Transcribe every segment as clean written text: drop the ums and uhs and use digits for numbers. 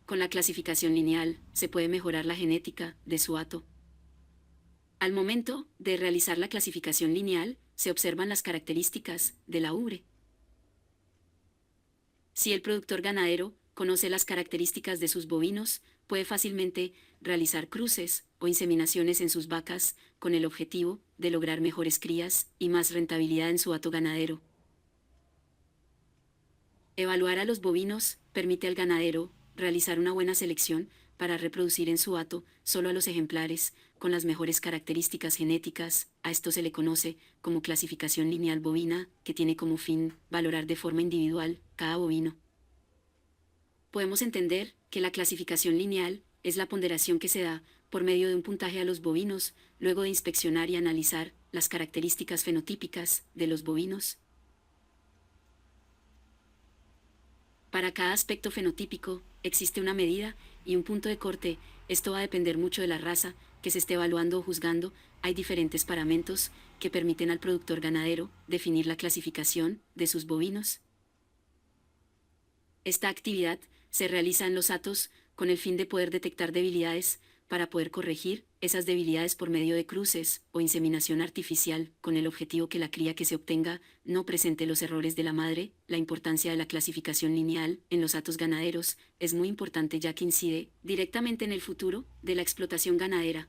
Con la clasificación lineal, se puede mejorar la genética de su hato. Al momento de realizar la clasificación lineal, se observan las características de la ubre. Si el productor ganadero conoce las características de sus bovinos, puede fácilmente realizar cruces o inseminaciones en sus vacas con el objetivo de lograr mejores crías y más rentabilidad en su hato ganadero. Evaluar a los bovinos permite al ganadero realizar una buena selección para reproducir en su hato solo a los ejemplares con las mejores características genéticas. A esto se le conoce como clasificación lineal bovina, que tiene como fin valorar de forma individual cada bovino. Podemos entender que la clasificación lineal es la ponderación que se da por medio de un puntaje a los bovinos, luego de inspeccionar y analizar las características fenotípicas de los bovinos. Para cada aspecto fenotípico existe una medida y un punto de corte. Esto va a depender mucho de la raza que se esté evaluando o juzgando. Hay diferentes parámetros que permiten al productor ganadero definir la clasificación de sus bovinos. Esta actividad se realiza en los hatos con el fin de poder detectar debilidades para poder corregir esas debilidades por medio de cruces o inseminación artificial, con el objetivo que la cría que se obtenga no presente los errores de la madre. La importancia de la clasificación lineal en los hatos ganaderos es muy importante, ya que incide directamente en el futuro de la explotación ganadera.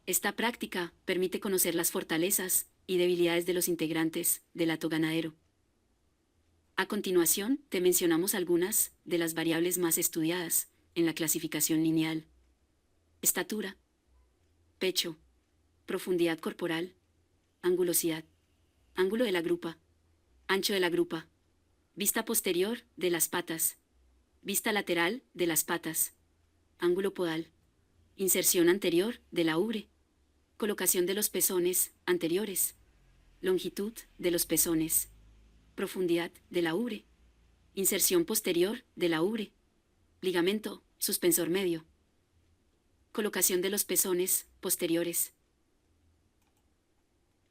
Esta práctica permite conocer las fortalezas y debilidades de los integrantes del hato ganadero. A continuación, te mencionamos algunas de las variables más estudiadas en la clasificación lineal. Estatura, pecho, profundidad corporal, angulosidad, ángulo de la grupa, ancho de la grupa, vista posterior de las patas, vista lateral de las patas, ángulo podal, inserción anterior de la ubre, colocación de los pezones anteriores, longitud de los pezones, profundidad de la ubre, inserción posterior de la ubre, ligamento suspensor medio, colocación de los pezones posteriores,